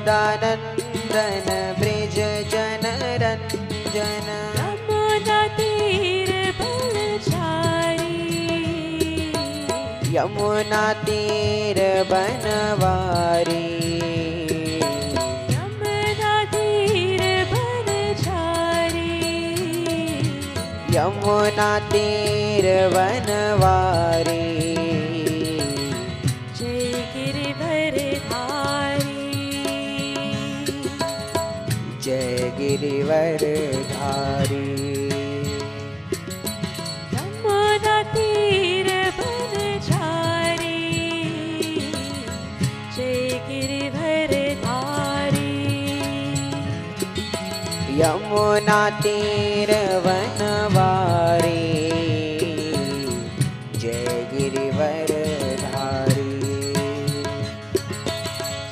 Yashodanandan bridge जन रञ्जन यमुना तीर बनचारी यमुना तीर बनवारी यमुना तीर बनचारी यमुना तीर बनवारी जय गिरिवरधारी जय गिरिवरधारी यमुना तीर बनचारी जय गिरिवरधारी यमुना तीर बनवारी जय गिरिवरधारी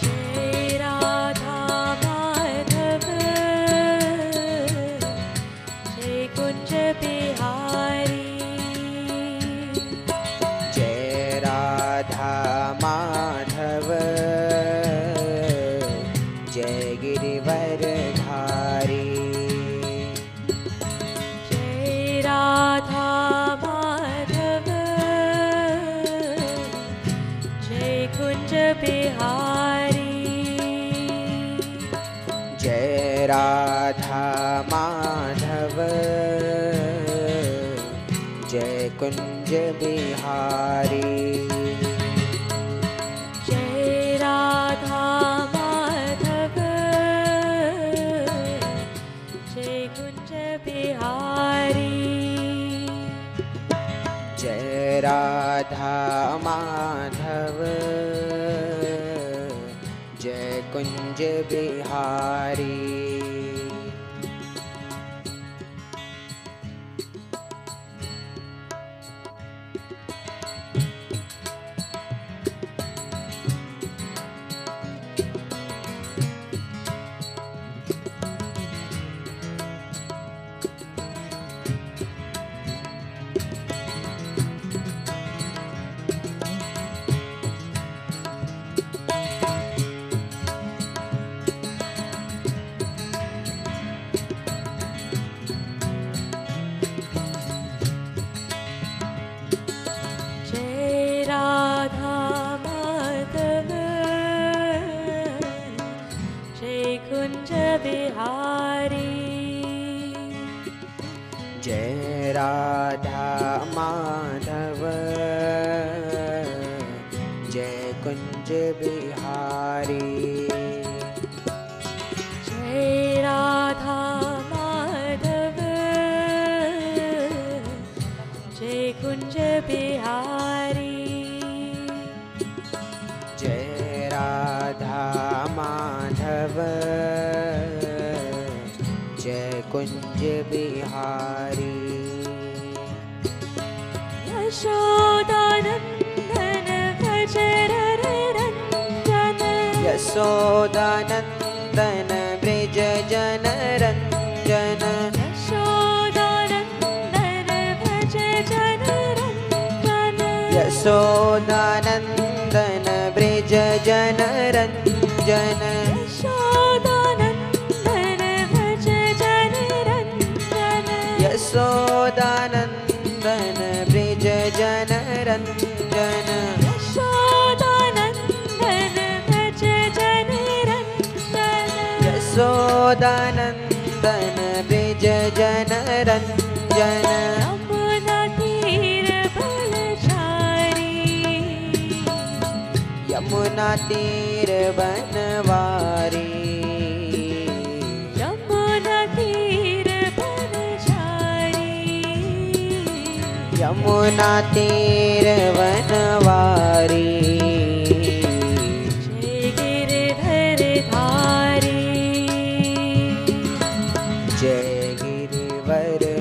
जय राधा माधव जय कुंज बिहारी जय राधा माधव जय गिरिवरधारी जय राधा माधव जय कुंज बिहारी जय राधा माधव जय कुंज बिहारी जय राधा माधव जय कुंज बिहारी जय राधा माधव जय कुंज बिहारी जय राधा माधव जय कुंज बिहारी जय राधा माधव जय कुंज बिहारी जय राधा माधव जय कुंज बिहारी जय राधा माधव जय कुंज बिहारी यशोदानन्दन भज रंजन यशोदानन्दन ब्रिज जन रञ्जन यशोदानन्दन भज रंजन यशोदानन्दन ब्रिज जन रञ्जन यशोदानन्दन भज रंजन यशोदानन्दन ब्रिज जन रञ्जन यशोदानन्दन भज रंजन यशोदानन्दन ब्रिज जन रञ्जन यमुना तीर बनचारी यमुना तीर बनवारी यमुना तीर बनचारी यमुना तीर बनवारी जय गिरिवरधारी जय गिरिवरधारी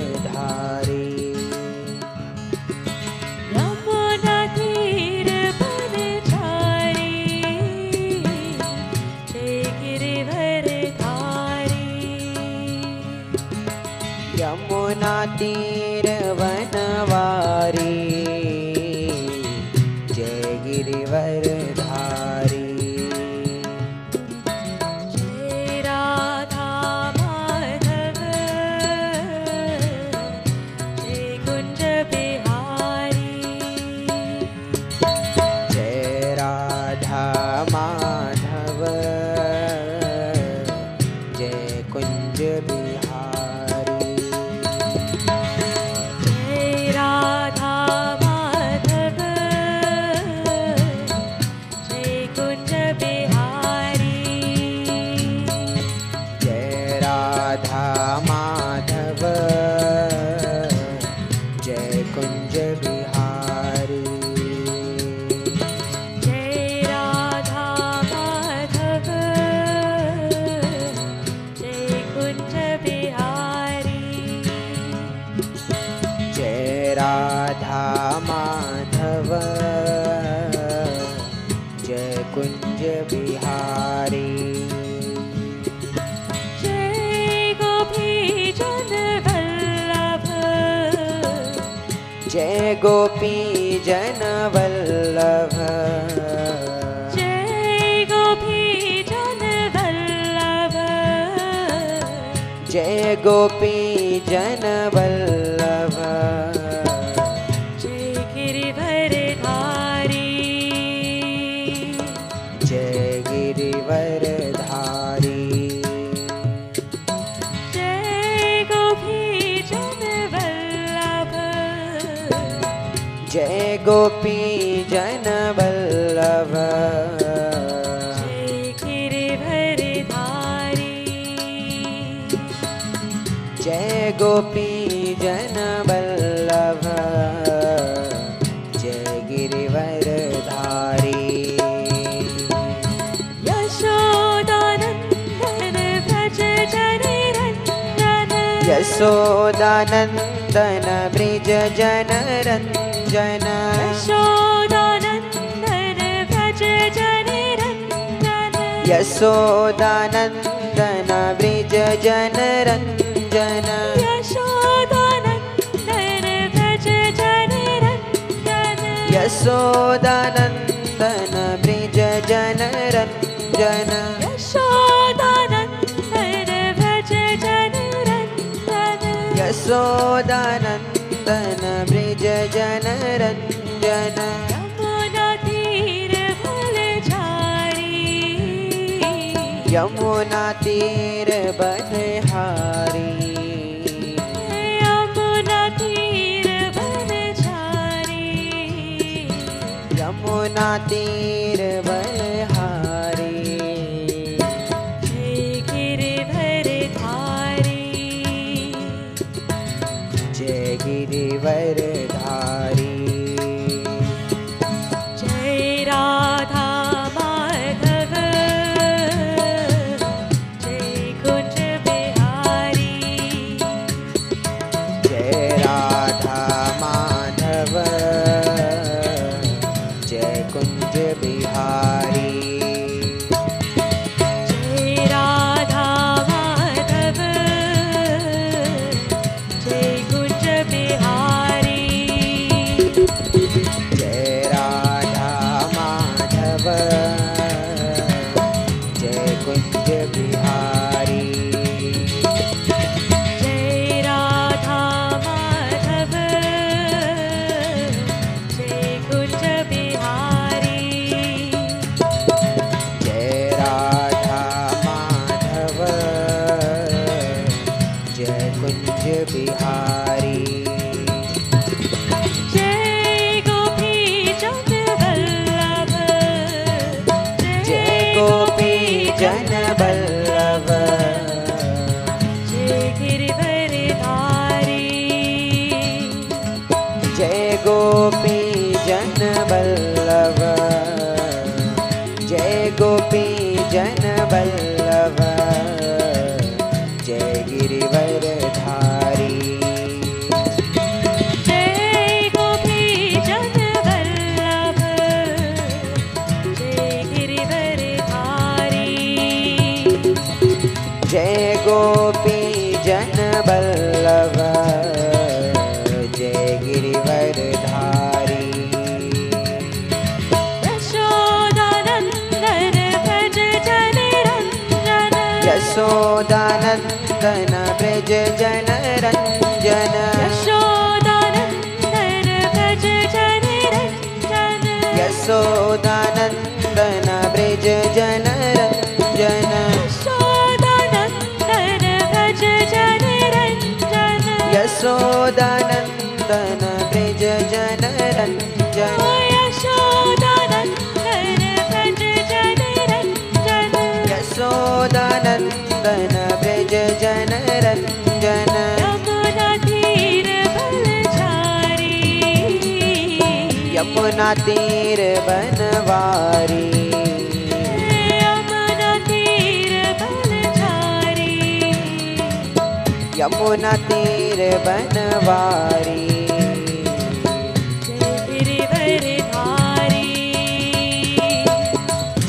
यमुना तीर बनचारी जय गिरिवरधारी यमुना तीर बनवारी जय गिरिवरधारी राधा माधव जय कुंज बिहारी। जय राधा माधव जय कुंज बिहारी। जय राधा माधव जय कुंज बिहारी। जय राधा माधव जय कुंज बिहारी। जय राधा माधव जय कुंज बिहारी। जय गोपी जन वल्लभ जय गोपी जन वल्लभ जय गोपी जन वल्लभ जय गोपी जन वल्लभ जय गिरिवरधारी। जय गिरिवरधारी। जय गोपी जन वल्लभ जय गोपी जन वल्लभ जय गिरिवरधारी। जय गोपी जन वल्लभ जय गिरिवरधारी। यशोदानन्दन व्रज जनरञ्जन यशोदानन्दन ब्रिज जनरञ्जन यशोदानन्दन व्रज जनरञ्जन यशोदानन्दन ब्रिज जनरञ्जन यशोदानन्दन व्रज जनरञ्जन यशोदानन्दन ब्रिज जनरञ्जन यशोदानन्दन व्रज जनरञ्जन यशोदानन्दन ब्रिज जनरञ्जन यमुना तीर बलहारी। यमुना तीर बनहारी। यमुना तीर यमुना तीर बलहारी। बनहारी। जय गिरिवरधारी। जय गिरिवरधारी। जय राधा माधव जय कुंज बिहारी। जय राधा माधव जय कुंज बिहारी। जय राधा माधव जय कुंज बिहारी। जय राधा माधव जय कुंज बिहारी। जय राधा माधव जय कुंज बिहारी। जय राधा माधव जय कुंज बिहारी। जय गोपी जन वल्लभ जय गोपी जन वल्लभ जय गिरिवरधारी। जय गोपी जन वल्लभ जय गोपी जन वल्लभ जय गिरिवरधारी। जय गोपी जन वल्लभ जय गिरिवरधारी। जय गोपी जन वल्लभ जय गिरिवरधारी। यशोदानन्दन व्रज जनरञ्जन यशोदानन्दन ब्रज जनरञ्जन यशोदानन्दन व्रज जनरञ्जन यशोदानन्दन यशोदानन्दन व्रज जनरञ्जन यशोदानन्दन व्रज जनरञ्जन यशोदानन्दन व्रज जनरञ्जन यशोदानन्दन व्रज जनरञ्जन यशोदानन्दन व्रज जनरञ्जन यमुना तीर बनवारी यमुना तीर बनवारी यमुना तीर बनवारी जय गिरिवरधारी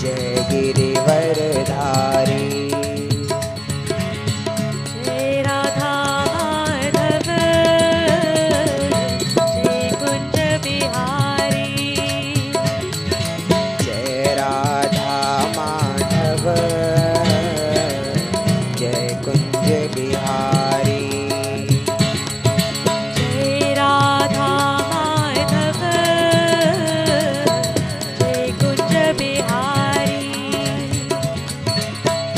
जय गिरिवरधारी जय राधा माधव जय कुंज बिहारी जय राधा माधव जय कुंज बिहारी जय राधा माधव जय कुंज बिहारी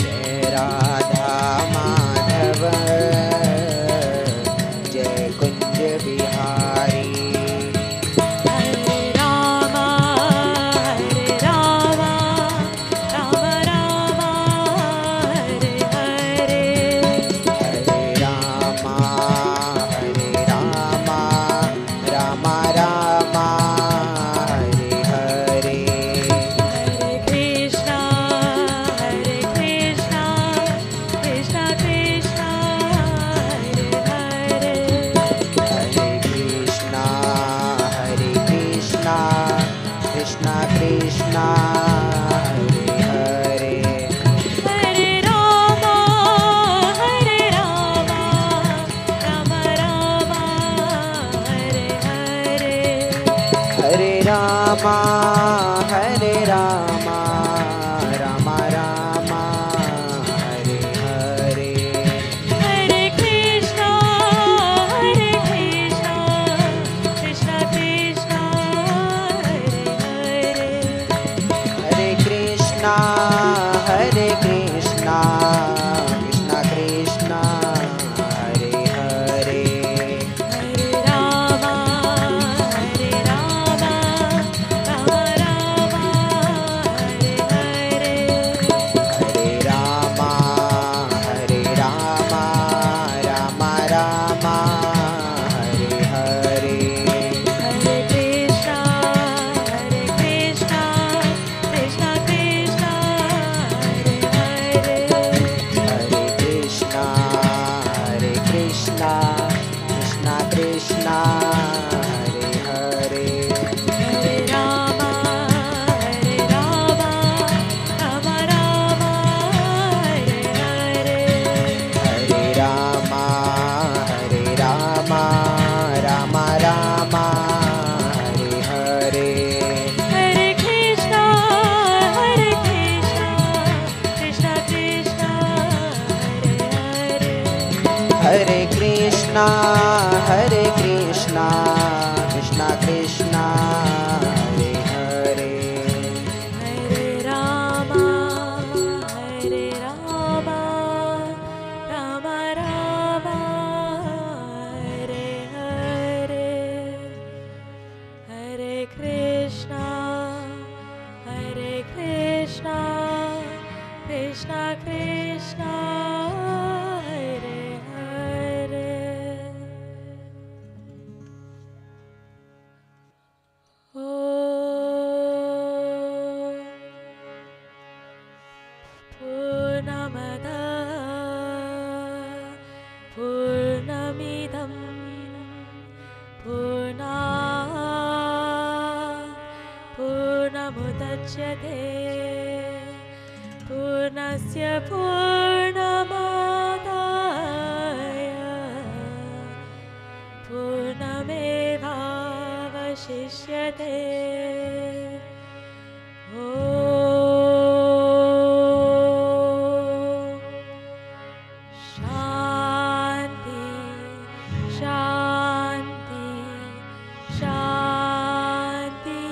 जय राधा माधव जय कुंज बिहारी हरे राम राम राम हरे हरे हरे रामा राम राम हरे हरे हरे कृष्णा कृष्णा कृष्णा हरे हरे हरे कृष्णा कृष्णा कृष्णा हरे हरे हरे राम राम राम हरे हरे हरे रामा राम राम हरे हरे हरे कृष्णा कृष्णा कृष्णा हरे हरे हरे कृष्णा कृष्णा कृष्णा हरे हरे हरे राम राम राम हरे हरे हरे रामा राम राम हरे हरे हरे कृष्णा कृष्णा कृष्णा हरे हरे हरे कृष्णा कृष्णा कृष्णा हरे हरे हरे राम राम राम हरे हरे हरे रामा राम राम हरे हरे हरे कृष्णा कृष्णा कृष्णा हरे हरे हरे कृष्णा कृष्णा कृष्णा हरे हरे हरे राम राम राम हरे हरे हरे कृष्णा कृष्णा कृष्णा हरे हरे पूर्णमदः पूर्णमिदं पूर्णमुदच्यते पूर्णस्य पूर्णमादाय पूर्णमेवावशिष्यते शान्ति शान्ति शान्ति।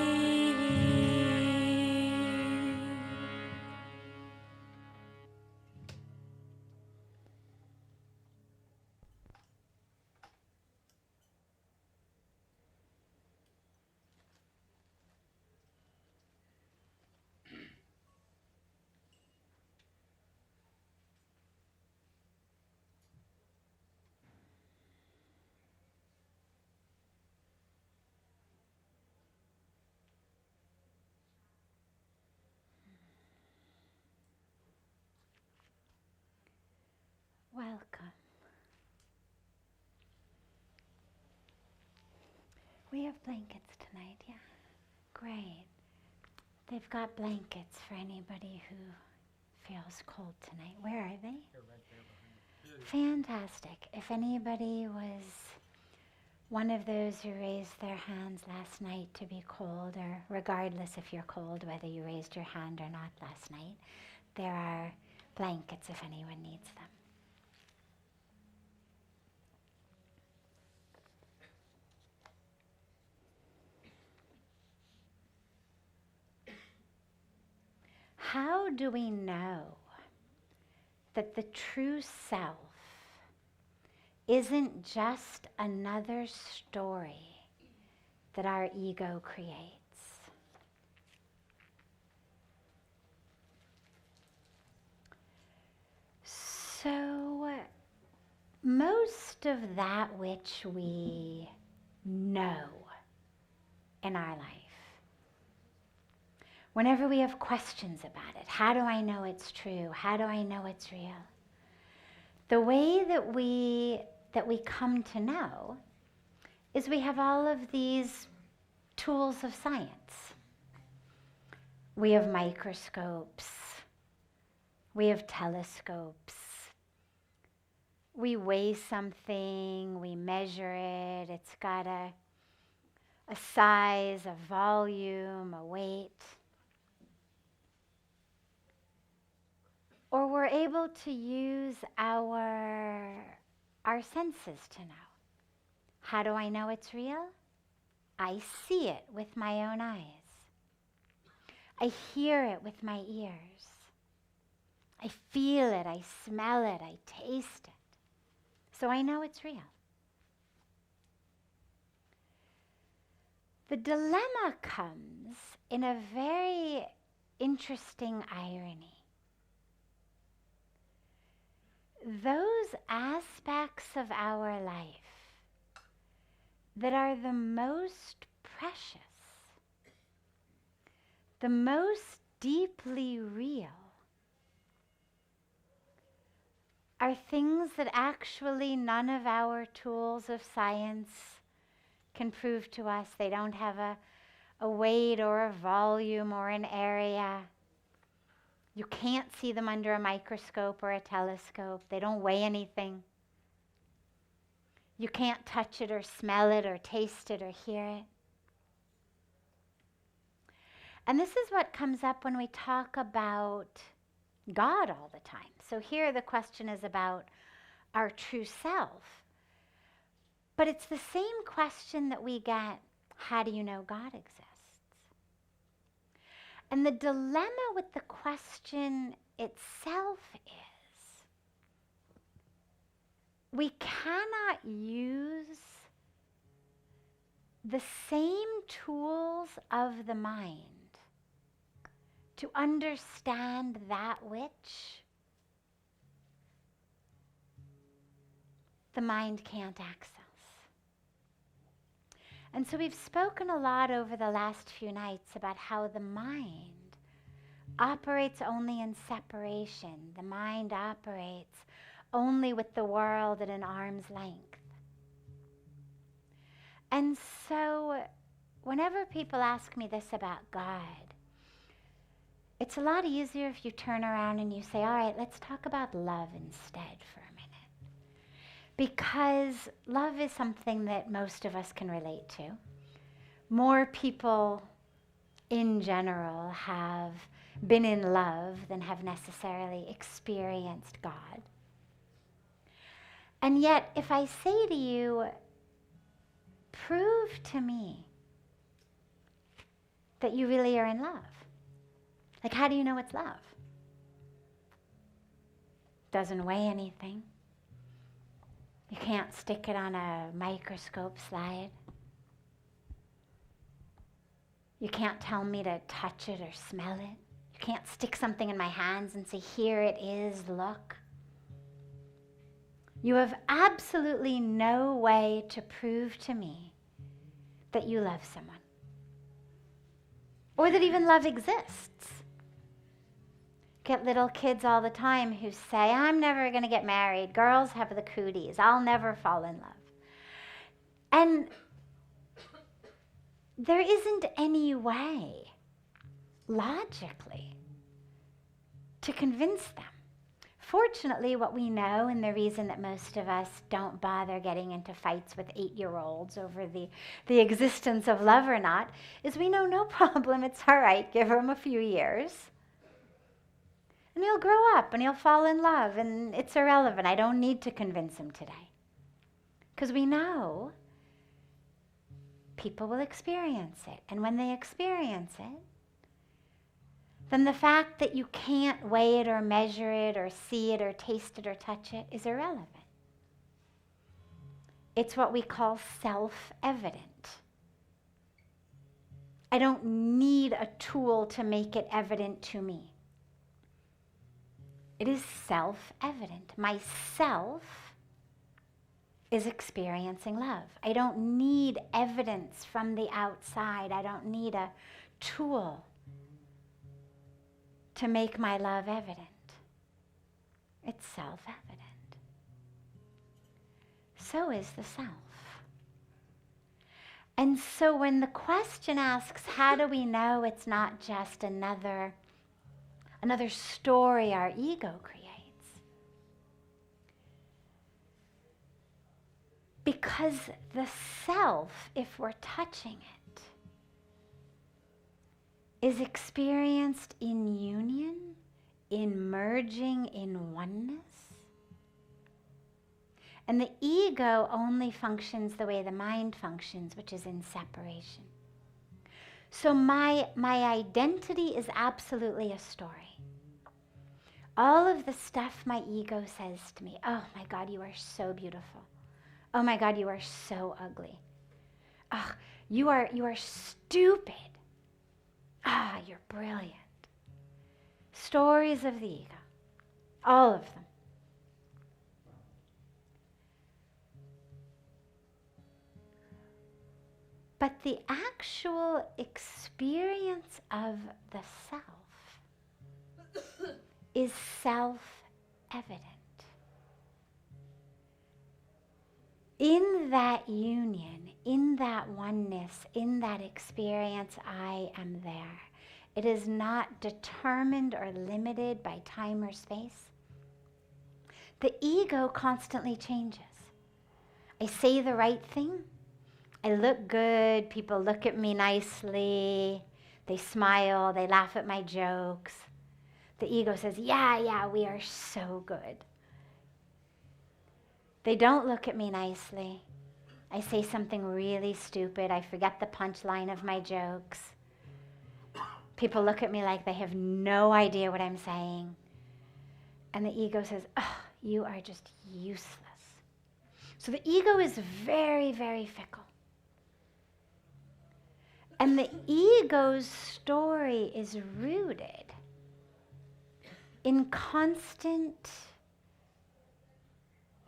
We have blankets tonight, yeah. Great. They've got blankets for anybody who feels cold tonight. Where are they? They're right there behind you. Fantastic. If anybody was one of those who raised their hands last night to be cold, or regardless if you're cold, whether you raised your hand or not last night, there are blankets if anyone needs them. How do we know that the true self isn't just another story that our ego creates? So, most of that which we know in our life, whenever we have questions about it, how do I know it's true? How do I know it's real? The way that we come to know is we have all of these tools of science. We have microscopes. We have telescopes. We weigh something, we measure it, it's got a size, a volume, a weight. Or we're able to use our senses to know. How do I know it's real? I see it with my own eyes. I hear it with my ears. I feel it, I smell it, I taste it. So I know it's real. The dilemma comes in a very interesting irony. Those aspects of our life that are the most precious, the most deeply real, are things that actually none of our tools of science can prove to us. They don't have a weight or a volume or an area. You can't see them under a microscope or a telescope. They don't weigh anything. You can't touch it or smell it or taste it or hear it. And this is what comes up when we talk about God all the time. So here the question is about our true self. But it's the same question that we get, how do you know God exists? And the dilemma with the question itself is we cannot use the same tools of the mind to understand that which the mind can't access. And so we've spoken a lot over the last few nights about how the mind operates only in separation. The mind operates only with the world at an arm's length. And so whenever people ask me this about God, it's a lot easier if you turn around and you say, all right, let's talk about love instead for a minute. Because love is something that most of us can relate to. More people in general have been in love than have necessarily experienced God. And yet, if I say to you, prove to me that you really are in love. Like, how do you know it's love? Doesn't weigh anything. You can't stick it on a microscope slide. You can't tell me to touch it or smell it. You can't stick something in my hands and say, here it is, look. You have absolutely no way to prove to me that you love someone. Or that even love exists. Get little kids all the time who say, I'm never going to get married. Girls have the cooties. I'll never fall in love. And there isn't any way, logically, to convince them. Fortunately, what we know, and the reason that most of us don't bother getting into fights with 8-year-olds over the existence of love or not, is we know no problem, it's all right, give him a few years. And he'll grow up and he'll fall in love, and it's irrelevant. I don't need to convince him today. Because we know people will experience it. And when they experience it, then the fact that you can't weigh it or measure it or see it or taste it or touch it is irrelevant. It's what we call self-evident. I don't need a tool to make it evident to me. It is self-evident. Myself is experiencing love. I don't need evidence from the outside. I don't need a tool to make my love evident. It's self-evident. So is the self. And so when the question asks, how do we know it's not just another story our ego creates? Because the self, if we're touching it, is experienced in union, in merging, in oneness. And the ego only functions the way the mind functions, which is in separation. So my identity is absolutely a story. All of the stuff my ego says to me, oh my God, you are so beautiful. Oh my God, you are so ugly. Oh, you are stupid. Ah, you're brilliant. Stories of the ego, all of them. But the actual experience of the self is self-evident. In that union, in that oneness, in that experience, I am there. It is not determined or limited by time or space. The ego constantly changes. I say the right thing. I look good. People look at me nicely. They smile. They laugh at my jokes. The ego says, yeah, we are so good. They don't look at me nicely. I say something really stupid. I forget the punchline of my jokes. People look at me like they have no idea what I'm saying. And the ego says, oh, you are just useless. So the ego is very, very fickle. And the ego's story is rooted in constant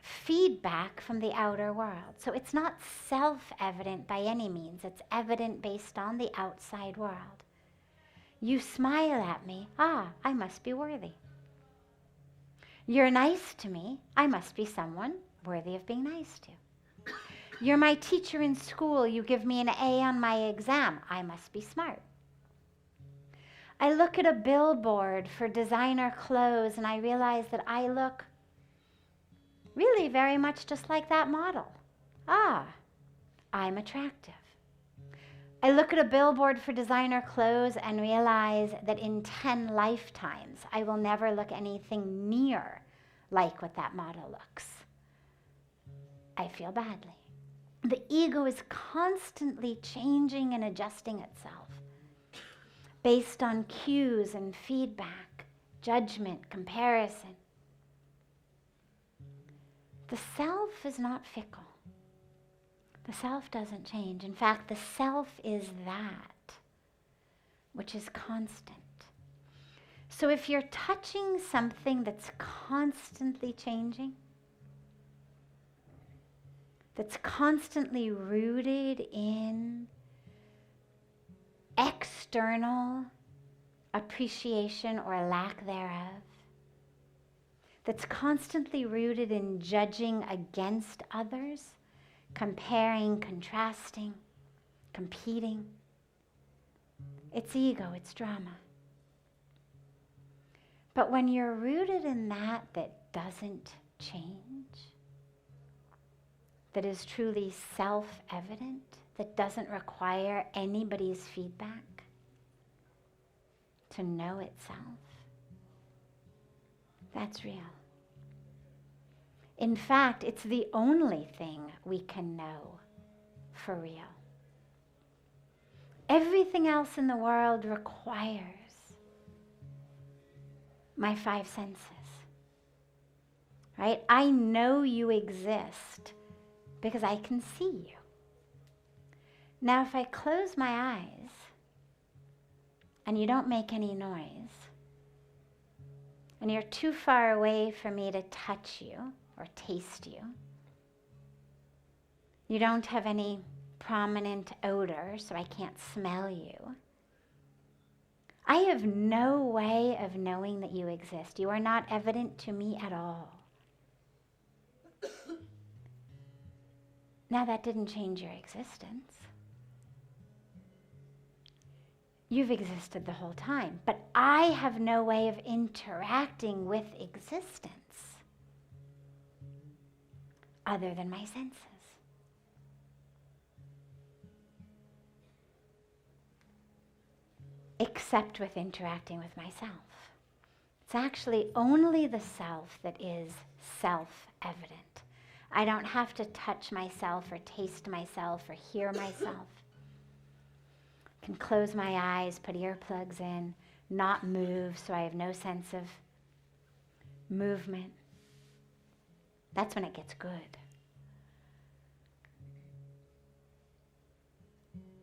feedback from the outer world. So it's not self-evident by any means. It's evident based on the outside world. You smile at me, I must be worthy. You're nice to me, I must be someone worthy of being nice to. You're my teacher in school, you give me an A on my exam, I must be smart. I look at a billboard for designer clothes and I realize that I look really very much just like that model. I'm attractive. I look at a billboard for designer clothes and realize that in 10 lifetimes, I will never look anything near like what that model looks. I feel badly. The ego is constantly changing and adjusting itself based on cues and feedback, judgment, comparison. The self is not fickle. The self doesn't change. In fact, the self is that which is constant. So if you're touching something that's constantly changing, that's constantly rooted in external appreciation or lack thereof, that's constantly rooted in judging against others, comparing, contrasting, competing. It's ego, it's drama. But when you're rooted in that doesn't change, that is truly self-evident, that doesn't require anybody's feedback to know itself, that's real. In fact, it's the only thing we can know for real. Everything else in the world requires my five senses, right? I know you exist because I can see you. Now, if I close my eyes and you don't make any noise, and you're too far away for me to touch you or taste you, you don't have any prominent odor, so I can't smell you, I have no way of knowing that you exist. You are not evident to me at all. Now, that didn't change your existence. You've existed the whole time, but I have no way of interacting with existence other than my senses. Except with interacting with myself. It's actually only the self that is self-evident. I don't have to touch myself or taste myself or hear myself. I can close my eyes, put earplugs in, not move, so I have no sense of movement. That's when it gets good.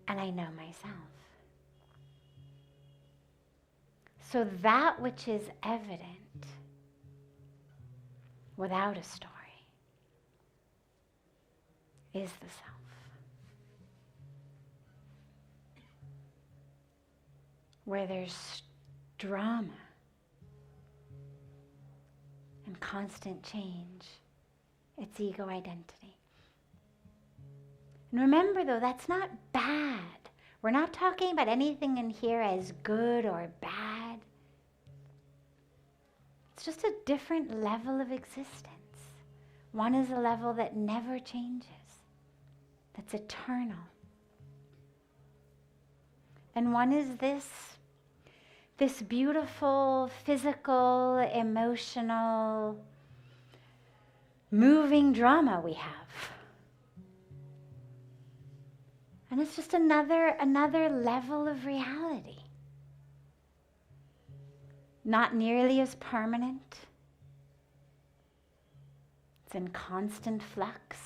And I know myself. So that which is evident without a story is the self. Where there's drama and constant change, it's ego identity. And remember though, that's not bad. We're not talking about anything in here as good or bad. It's just a different level of existence. One is a level that never changes, that's eternal. And one is this beautiful, physical, emotional, moving drama we have. And it's just another level of reality. Not nearly as permanent. It's in constant flux.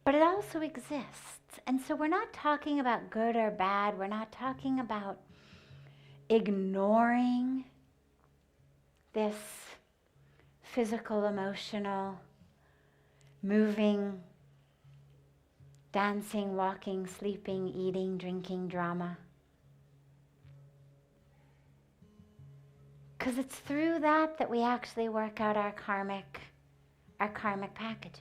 But it also exists. And so we're not talking about good or bad. We're not talking about ignoring this physical, emotional, moving, dancing, walking, sleeping, eating, drinking drama. Because it's through that we actually work out our karmic packages.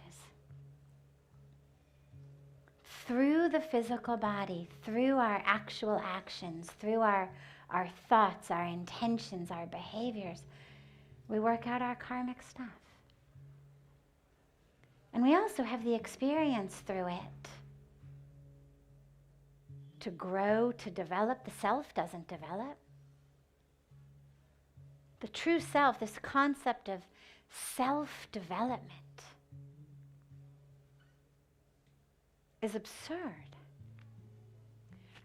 Through the physical body, through our actual actions, through our thoughts, our intentions, our behaviors, we work out our karmic stuff. And we also have the experience through it. To grow, to develop, the self doesn't develop. The true self, this concept of self-development, is absurd.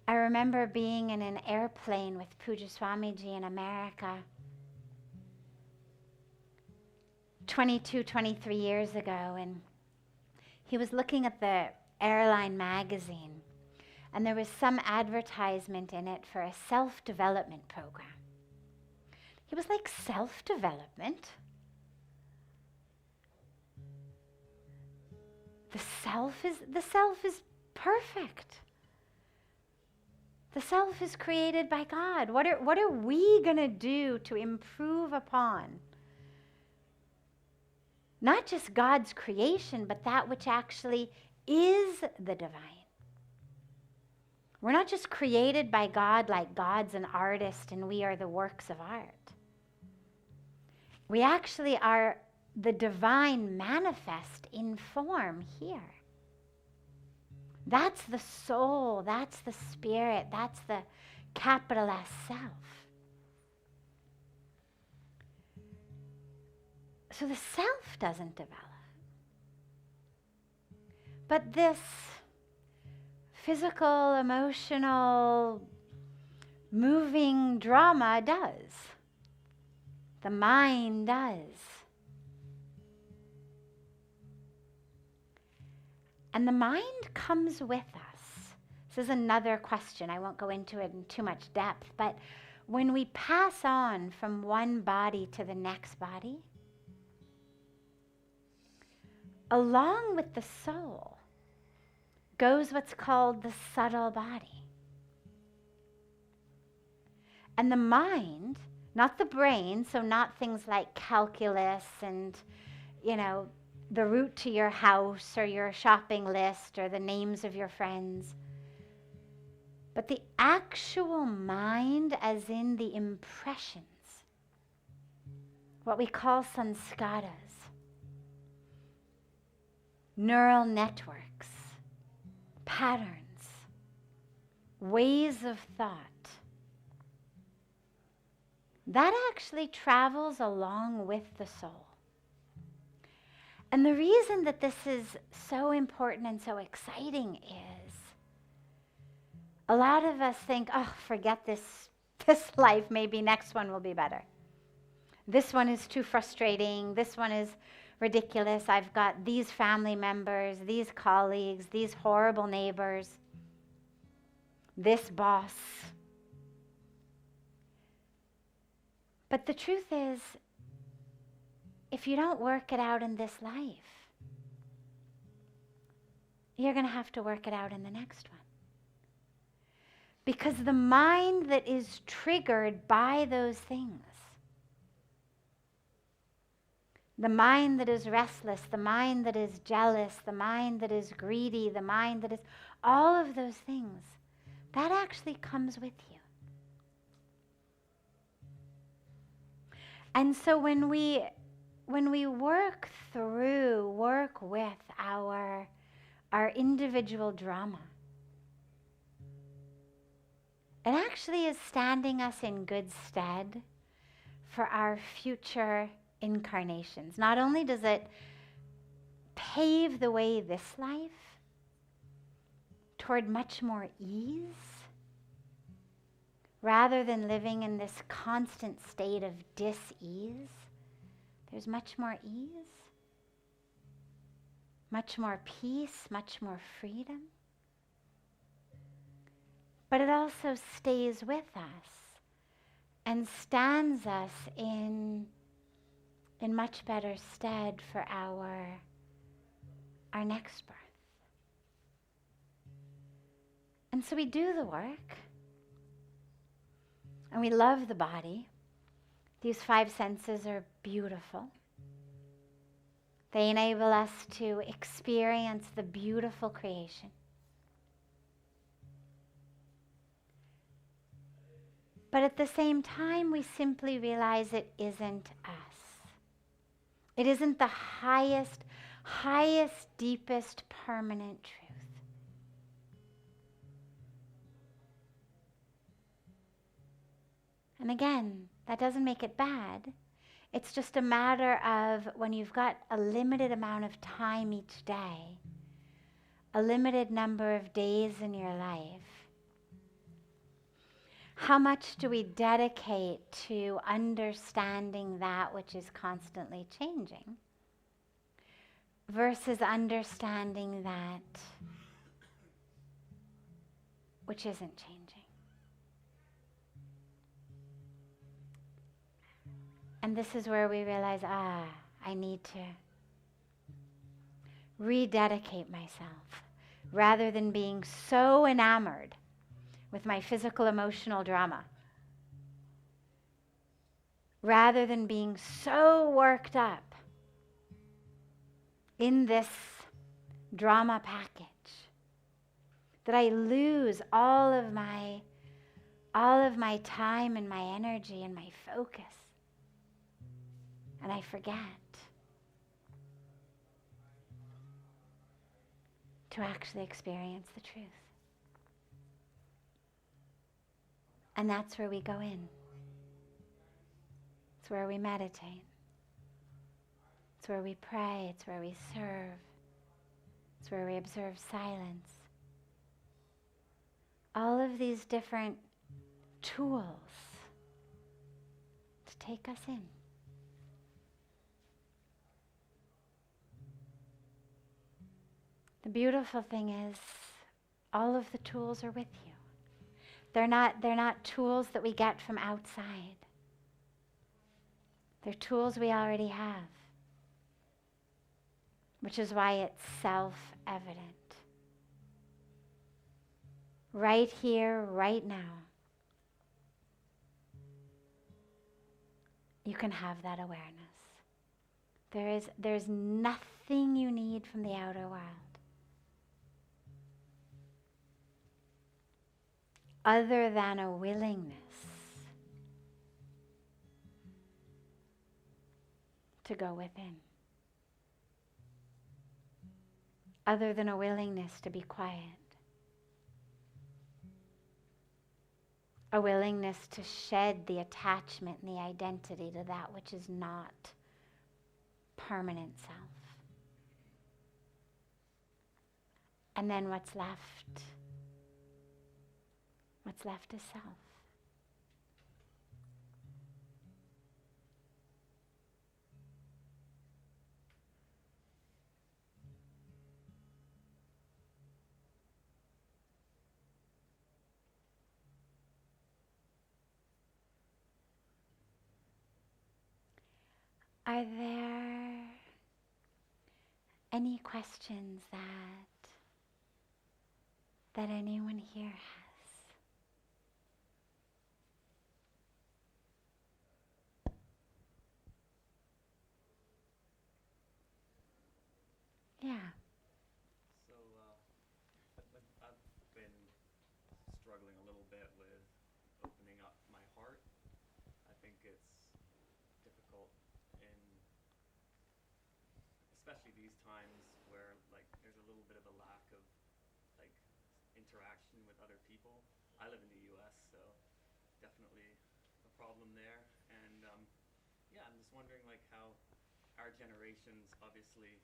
I remember being in an airplane with Pujya Swamiji in America 23 years ago, and he was looking at the airline magazine, and there was some advertisement in it for a self-development program. He was like, self-development? The self is perfect. The self is created by God. What are we going to do to improve upon not just God's creation, but that which actually is the divine. We're not just created by God like God's an artist and we are the works of art. We actually are the divine manifest in form here. That's the soul, that's the spirit, that's the capital S self. So the self doesn't develop. But this physical, emotional, moving drama does. The mind does. And the mind comes with us. This is another question. I won't go into it in too much depth, but when we pass on from one body to the next body, along with the soul goes what's called the subtle body. And the mind, not the brain, so not things like calculus and, the route to your house or your shopping list or the names of your friends, but the actual mind, as in the impressions, what we call sanskaras, neural networks, patterns, ways of thought. That actually travels along with the soul. And the reason that this is so important and so exciting is a lot of us think, oh, forget this life, maybe next one will be better. This one is too frustrating. This one is ridiculous. I've got these family members, these colleagues, these horrible neighbors, this boss. But the truth is, if you don't work it out in this life, you're going to have to work it out in the next one. Because the mind that is triggered by those things, the mind that is restless, the mind that is jealous, the mind that is greedy, the mind that is, all of those things, that actually comes with you. And so when we work with our individual drama, it actually is standing us in good stead for our future incarnations. Not only does it pave the way this life toward much more ease, rather than living in this constant state of dis-ease, there's much more ease, much more peace, much more freedom. But it also stays with us and stands us in much better stead for our next birth. And so we do the work, and we love the body. These 5 senses are beautiful. They enable us to experience the beautiful creation. But at the same time, we simply realize it isn't us. It isn't the highest, deepest, permanent truth. And again, that doesn't make it bad. It's just a matter of when you've got a limited amount of time each day, a limited number of days in your life, how much do we dedicate to understanding that which is constantly changing versus understanding that which isn't changing? And this is where we realize, I need to rededicate myself rather than being so enamored with my physical, emotional drama, rather than being so worked up in this drama package, that I lose all of my time and my energy and my focus, and I forget to actually experience the truth. And that's where we go in. It's where we meditate. It's where we pray. It's where we serve. It's where we observe silence. All of these different tools to take us in. The beautiful thing is, all of the tools are with you. They're not tools that we get from outside. They're tools we already have, which is why it's self-evident. Right here, right now, you can have that awareness. There's nothing you need from the outer world other than a willingness to go within. Other than a willingness to be quiet. A willingness to shed the attachment and the identity to that which is not permanent self. And then what's left? What's left is self. Are there any questions that anyone here has? Yeah. So I've been struggling a little bit with opening up my heart. I think it's difficult in, especially these times where like there's a little bit of a lack of like interaction with other people. I live in the US, so definitely a problem there. And yeah, I'm just wondering like how our generation's obviously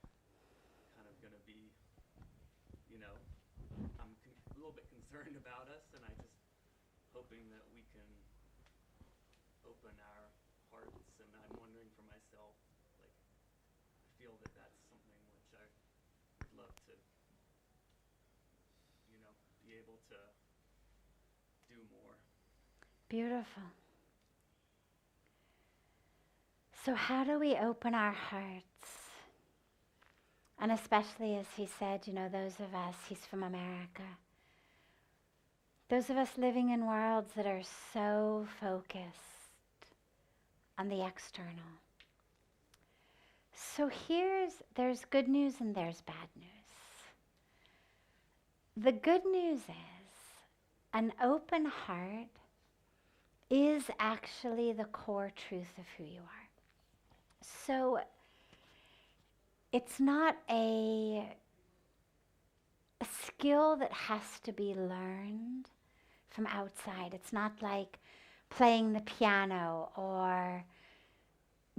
kind of going to be, you know, I'm a little bit concerned about us, and I just hoping that we can open our hearts. And I'm wondering for myself, like, I feel that that's something which I would love to, you know, be able to do more. Beautiful. So how do we open our hearts? And especially as he said, you know, those of us, he's from America, those of us living in worlds that are so focused on the external. So there's good news and there's bad news. The good news is an open heart is actually the core truth of who you are. So it's not a skill that has to be learned from outside. It's not like playing the piano or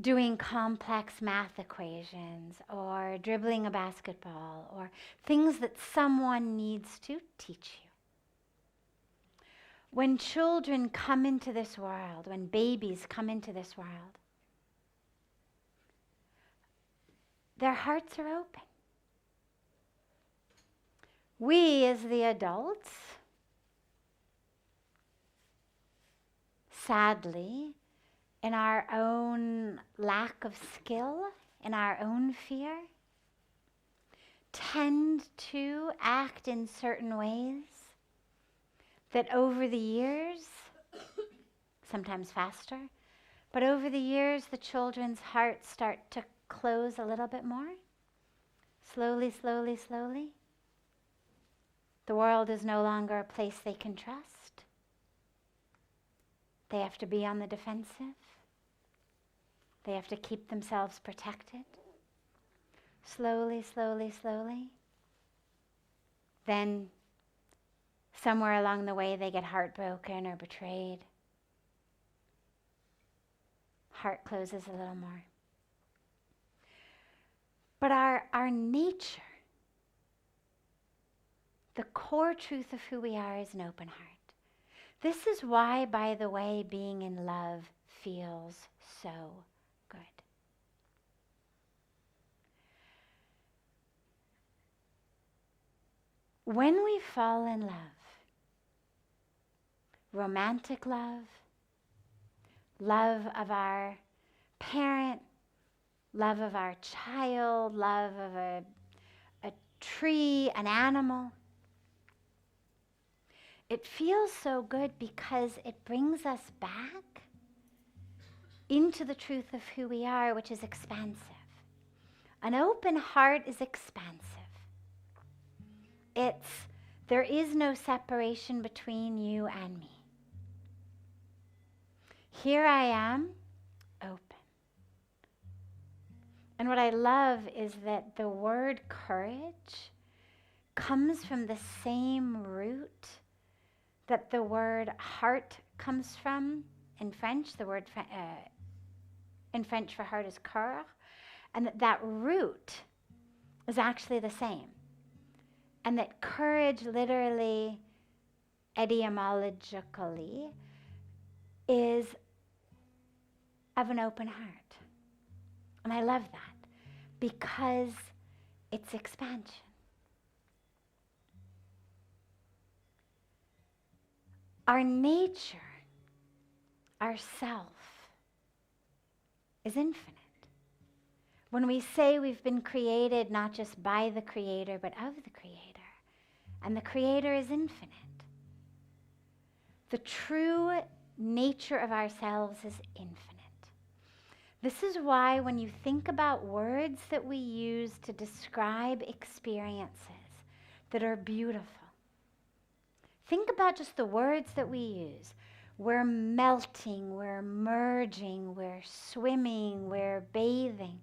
doing complex math equations or dribbling a basketball or things that someone needs to teach you. When children come into this world, when babies come into this world, their hearts are open. We, as the adults, sadly, in our own lack of skill, in our own fear, tend to act in certain ways that over the years, sometimes faster, but over the years the children's hearts start to close a little bit more, Slowly, slowly, slowly. The world is no longer a place they can trust. They have to be on the defensive. They have to keep themselves protected. Slowly, slowly, slowly. Then, somewhere along the way, they get heartbroken or betrayed. Heart closes a little more. But our nature, the core truth of who we are, is an open heart. This is why, by the way, being in love feels so good. When we fall in love, romantic love, love of our parent, love of our child, love of a tree, an animal, it feels so good because it brings us back into the truth of who we are, which is expansive. An open heart is expansive. There is no separation between you and me. Here I am, open. And what I love is that the word courage comes from the same root that the word heart comes from in French. The word in French for heart is cœur, and that root is actually the same. And that courage literally, etymologically, is of an open heart. And I love that because it's expansion. Our nature, our self, is infinite. When we say we've been created not just by the Creator, but of the Creator, and the Creator is infinite, the true nature of ourselves is infinite. This is why when you think about words that we use to describe experiences that are beautiful, think about just the words that we use. We're melting, we're merging, we're swimming, we're bathing,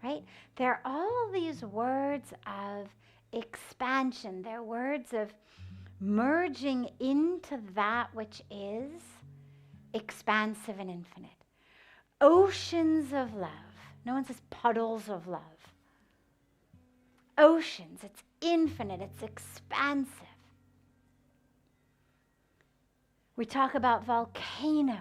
right? There are all these words of expansion. They're words of merging into that which is expansive and infinite. Oceans of love. No one says puddles of love. Oceans, it's infinite, it's expansive. We talk about volcanoes.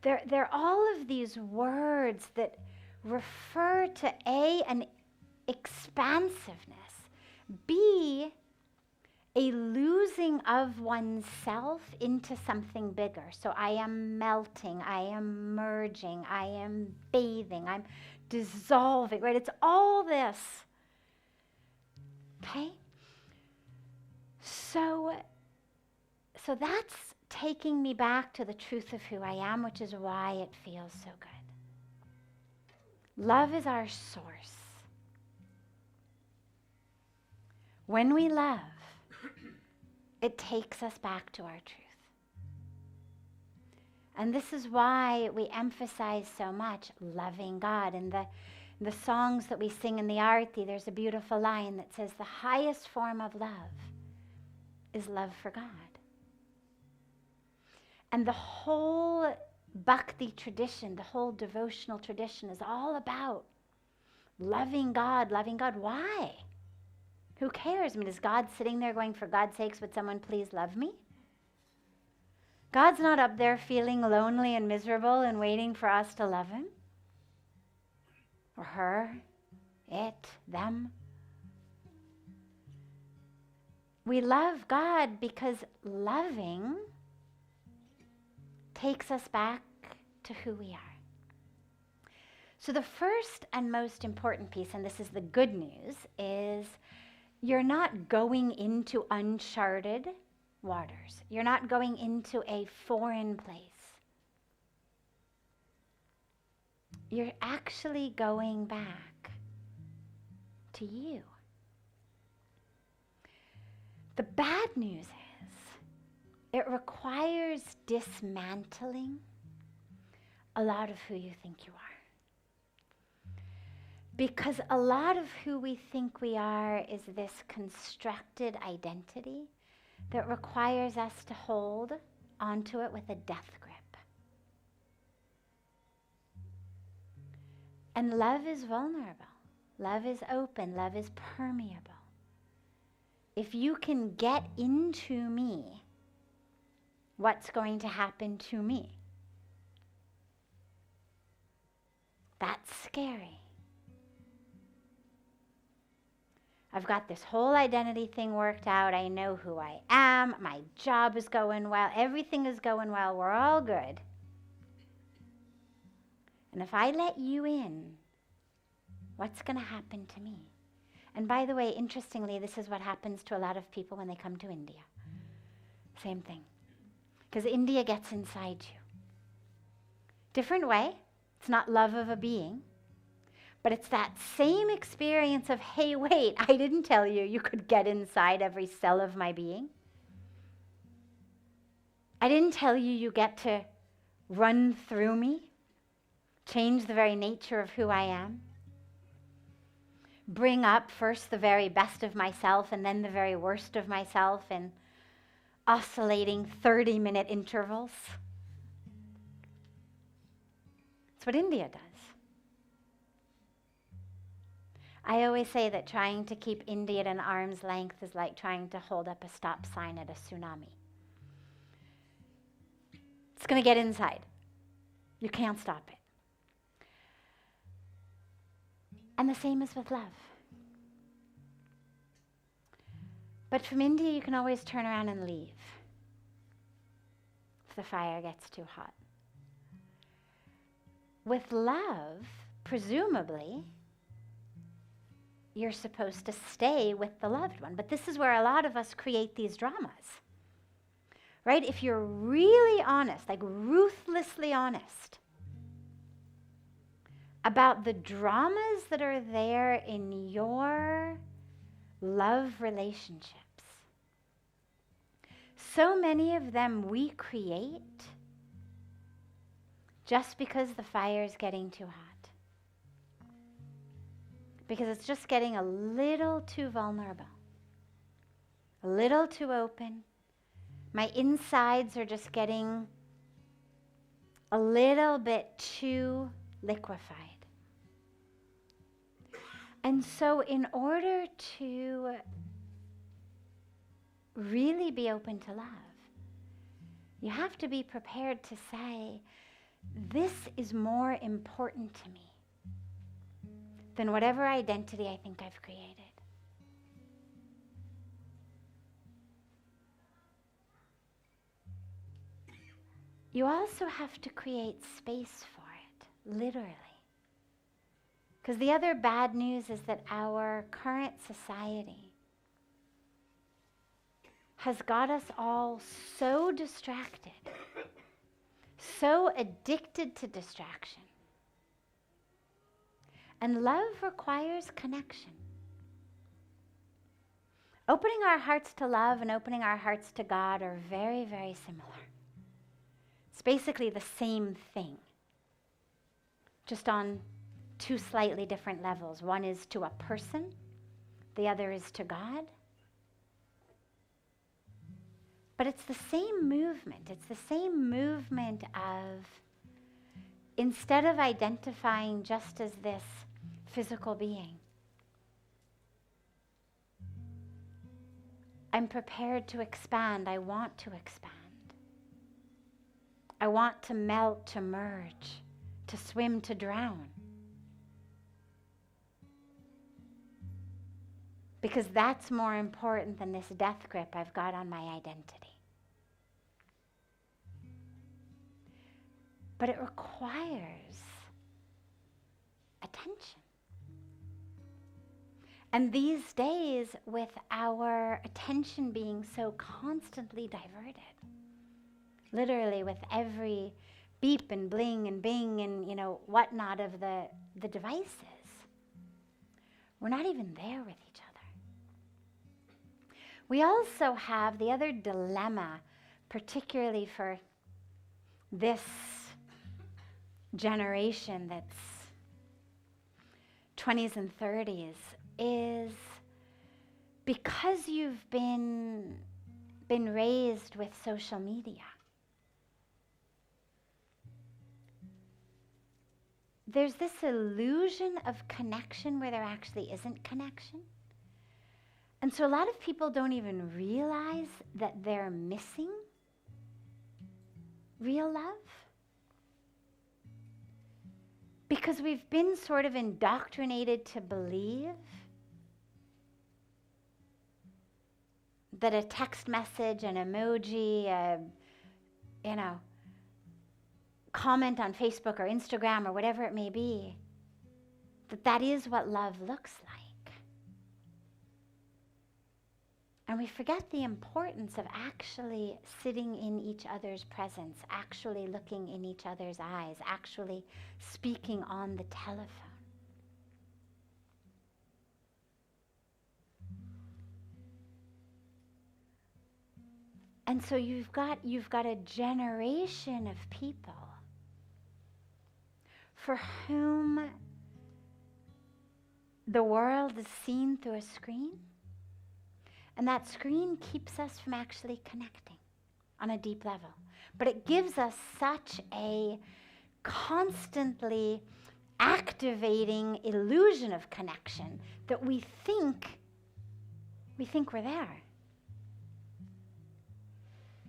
They're all of these words that refer to A, an expansiveness, B, a losing of oneself into something bigger. So I am melting, I am merging, I am bathing, I'm dissolving, right? It's all this. Okay? So that's taking me back to the truth of who I am, which is why it feels so good. Love is our source. When we love, it takes us back to our truth. And this is why we emphasize so much loving God. In the songs that we sing in the Arti, there's a beautiful line that says, the highest form of love is love for God. And the whole bhakti tradition, the whole devotional tradition is all about loving God, loving God. Why? Who cares? I mean, is God sitting there going, for God's sakes, would someone please love me? God's not up there feeling lonely and miserable and waiting for us to love him. Or her, it, them. We love God because loving takes us back to who we are. So the first and most important piece, and this is the good news, is you're not going into uncharted waters. You're not going into a foreign place. you're actually going back to you. The bad news is it requires dismantling a lot of who you think you are. Because a lot of who we think we are is this constructed identity that requires us to hold onto it with a death grip. And love is vulnerable. Love is open. Love is permeable. If you can get into me, what's going to happen to me? That's scary. I've got this whole identity thing worked out. I know who I am. My job is going well. Everything is going well. We're all good. And if I let you in, what's going to happen to me? And by the way, interestingly, this is what happens to a lot of people when they come to India. Same thing. Because India gets inside you. Different way. It's not love of a being. But it's that same experience of, hey, wait, I didn't tell you you could get inside every cell of my being. I didn't tell you you get to run through me, change the very nature of who I am, bring up first the very best of myself and then the very worst of myself in oscillating 30-minute intervals. That's what India does. I always say that trying to keep India at an arm's length is like trying to hold up a stop sign at a tsunami. It's going to get inside. You can't stop it. And the same is with love. But from India, you can always turn around and leave if the fire gets too hot. With love, presumably, you're supposed to stay with the loved one. But this is where a lot of us create these dramas, right? If you're really honest, like ruthlessly honest, about the dramas that are there in your love relationships, so many of them we create just because the fire's getting too hot. Because it's just getting a little too vulnerable, a little too open. My insides are just getting a little bit too liquefied. And so in order to really be open to love, you have to be prepared to say, this is more important to me than whatever identity I think I've created. You also have to create space for it, literally. Because the other bad news is that our current society has got us all so distracted, so addicted to distraction. And love requires connection. Opening our hearts to love and opening our hearts to God are very, very similar. It's basically the same thing, just on two slightly different levels. One is to a person, the other is to God. But it's the same movement. It's the same movement of, instead of identifying just as this physical being, I'm prepared to expand. I want to expand. I want to melt, to merge, to swim, to drown. Because that's more important than this death grip I've got on my identity. But it requires attention. And these days, with our attention being so constantly diverted, literally with every beep and bling and bing and, whatnot of the devices. We're not even there with each other. We also have the other dilemma, particularly for this generation that's 20s and 30s, is because you've been raised with social media, there's this illusion of connection where there actually isn't connection. And so a lot of people don't even realize that they're missing real love, because we've been sort of indoctrinated to believe that a text message, an emoji, comment on Facebook or Instagram or whatever it may be, that is what love looks like. And we forget the importance of actually sitting in each other's presence, actually looking in each other's eyes, actually speaking on the telephone. And so you've got a generation of people for whom the world is seen through a screen, and that screen keeps us from actually connecting on a deep level. But it gives us such a constantly activating illusion of connection that we think we're there.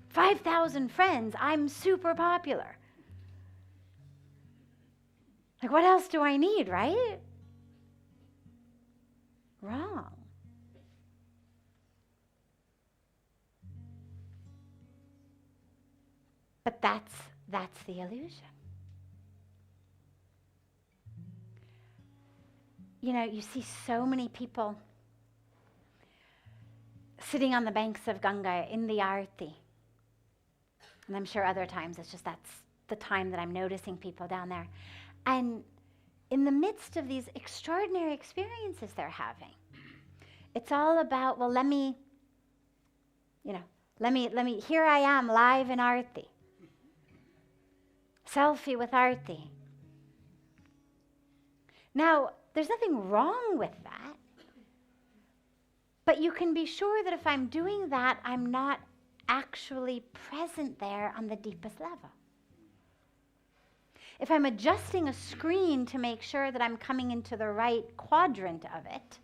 5,000 friends, I'm super popular. Like, what else do I need, right? Wrong. But that's the illusion. You see so many people sitting on the banks of Ganga in the Aarti. And I'm sure other times, it's just that's the time that I'm noticing people down there. And in the midst of these extraordinary experiences they're having, it's all about, well, let me, here I am live in Aarti. Selfie with Aarti. Now, there's nothing wrong with that. But you can be sure that if I'm doing that, I'm not actually present there on the deepest level. If I'm adjusting a screen to make sure that I'm coming into the right quadrant of it,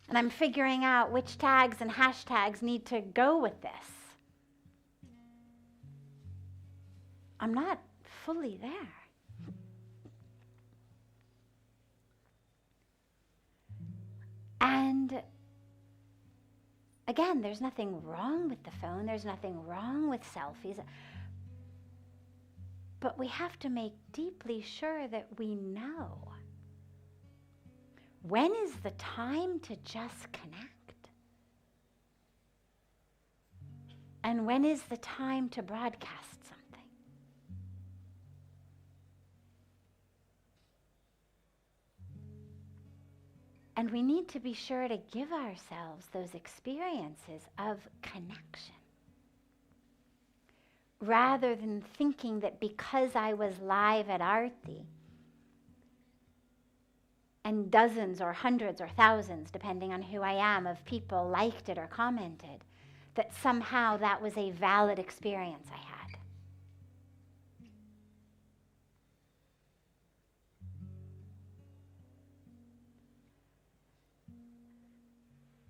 and I'm figuring out which tags and hashtags need to go with this, I'm not fully there. And again, there's nothing wrong with the phone, there's nothing wrong with selfies, but we have to make deeply sure that we know when is the time to just connect, and when is the time to broadcast something. And we need to be sure to give ourselves those experiences of connection, rather than thinking that because I was live at Aarti, and dozens or hundreds or thousands, depending on who I am, of people liked it or commented, that somehow that was a valid experience I had.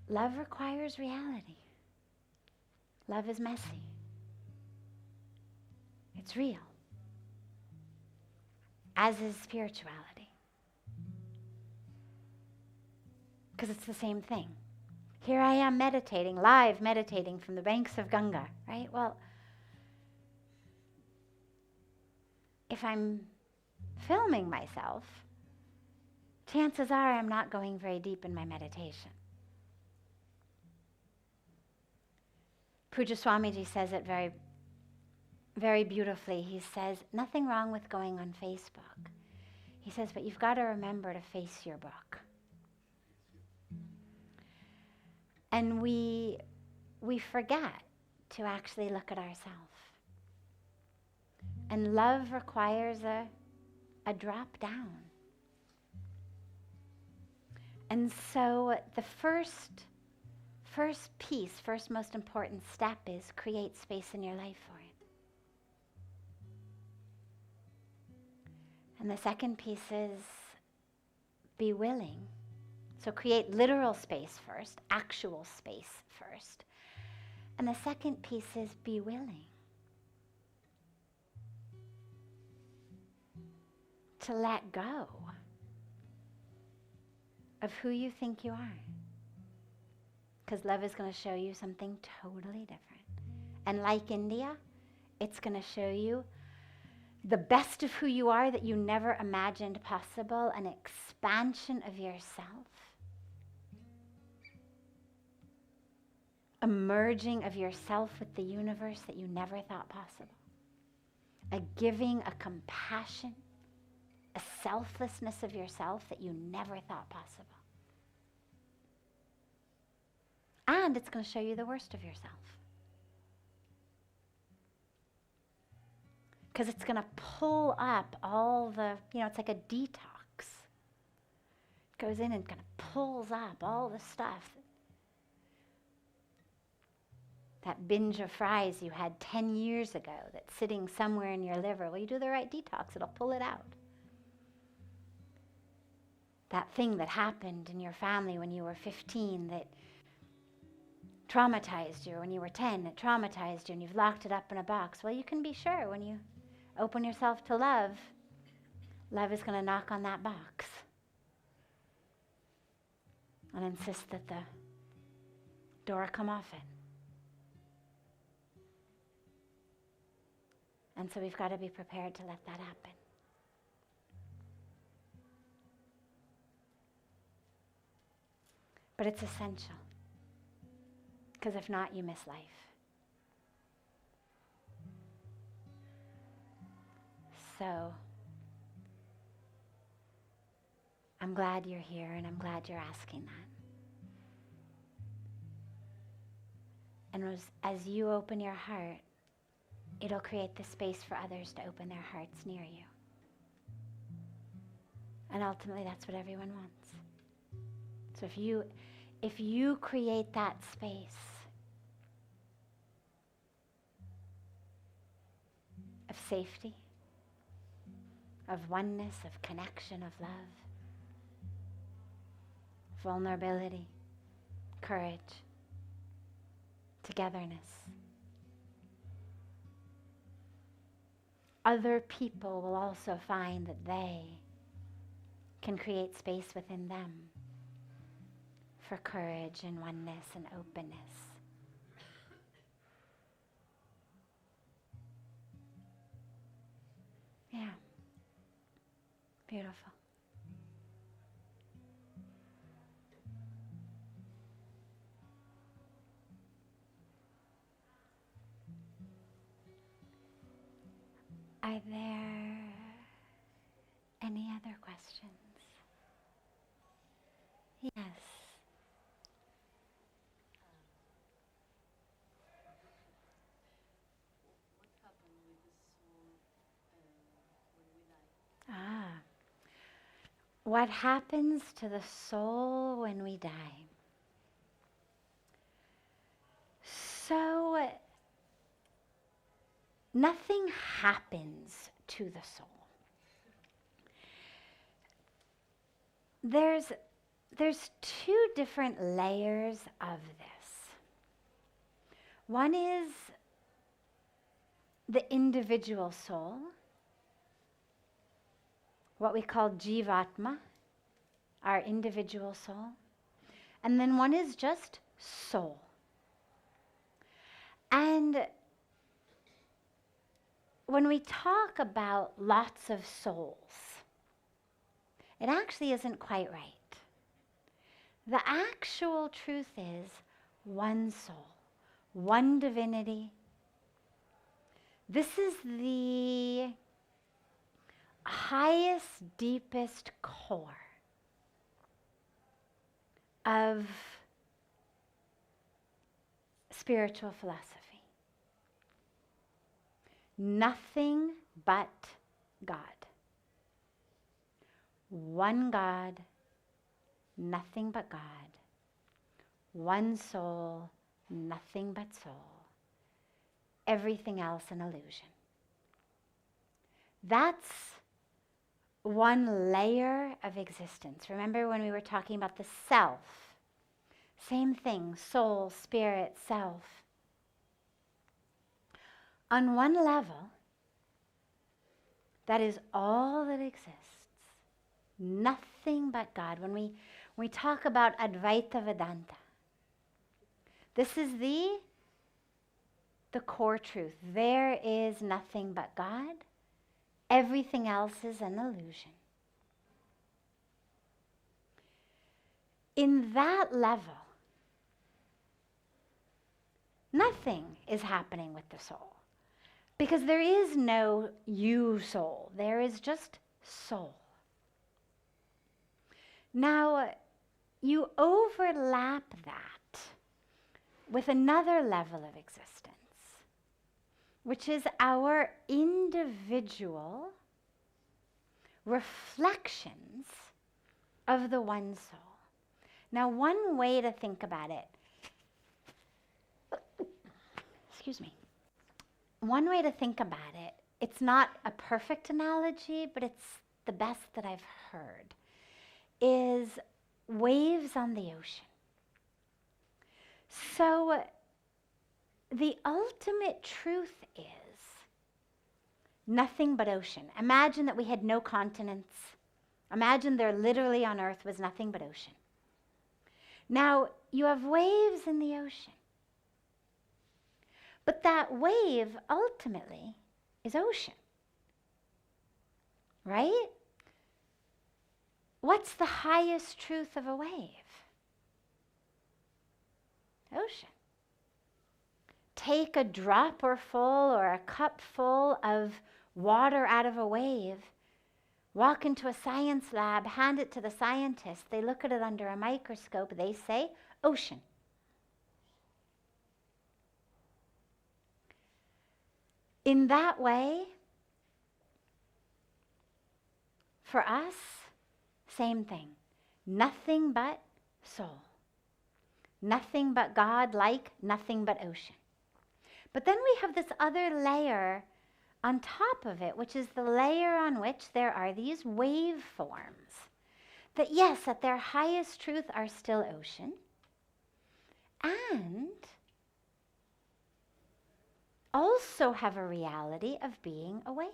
Love requires reality. Love is messy. It's real. As is spirituality. Because it's the same thing. Here I am meditating, live meditating from the banks of Ganga, right? Well, if I'm filming myself, chances are I'm not going very deep in my meditation. Pujya Swamiji says it very, very beautifully. He says, nothing wrong with going on Facebook. He says, but you've got to remember to face your book. And we forget to actually look at ourselves. And love requires a drop down. And so the first piece, first most important step is create space in your life for it. And the second piece is be willing. So create literal space first, actual space first. And the second piece is be willing to let go of who you think you are. Because love is going to show you something totally different. And like India, it's going to show you the best of who you are that you never imagined possible, an expansion of yourself, a merging of yourself with the universe that you never thought possible, a giving, a compassion, a selflessness of yourself that you never thought possible. And it's going to show you the worst of yourself. Because it's going to pull up all the, it's like a detox. It goes in and kind of pulls up all the stuff. That binge of fries you had 10 years ago that's sitting somewhere in your liver. Well, you do the right detox, it'll pull it out. That thing that happened in your family when you were 15 that traumatized you, or when you were 10, it traumatized you, and you've locked it up in a box. Well, you can be sure when you open yourself to love, love is going to knock on that box and insist that the door come open. And so we've got to be prepared to let that happen. But it's essential. Because if not, you miss life. So, I'm glad you're here, and I'm glad you're asking that. And as you open your heart, it'll create the space for others to open their hearts near you. And ultimately, that's what everyone wants. So if you create that space of safety, of oneness, of connection, of love, vulnerability, courage, togetherness, other people will also find that they can create space within them for courage and oneness and openness. Yeah. Beautiful. Are there any other questions? Yes. What happens to the soul when we die? So, nothing happens to the soul. There's two different layers of this. One is the individual soul, what we call Jivatma, our individual soul. And then one is just soul. And when we talk about lots of souls, it actually isn't quite right. The actual truth is one soul, one divinity, This is the highest, deepest core of spiritual philosophy. Nothing but God. One God, nothing but God. One soul, nothing but soul. Everything else an illusion. That's one layer of existence. Remember when we were talking about the self? Same thing, soul, spirit, self. On one level, that is all that exists. Nothing but God. When we talk about Advaita Vedanta, this is the core truth. There is nothing but God. Everything else is an illusion. In that level, nothing is happening with the soul. Because there is no you soul. There is just soul. Now, you overlap that with another level of existence, which is our individual reflections of the one soul. Now, one way to think about it, excuse me, one way to think about it, it's not a perfect analogy, but it's the best that I've heard, is waves on the ocean. So the ultimate truth is nothing but ocean. Imagine that we had no continents. Imagine there literally on Earth was nothing but ocean. Now, you have waves in the ocean. But that wave ultimately is ocean. Right? What's the highest truth of a wave? Ocean. Take a drop or full or a cup full of water out of a wave, walk into a science lab, hand it to the scientists. They look at it under a microscope. They say, ocean. In that way, for us, same thing. Nothing but soul. Nothing but God, like nothing but ocean. But then we have this other layer on top of it, which is the layer on which there are these waveforms that, yes, at their highest truth are still ocean, and also have a reality of being a wave.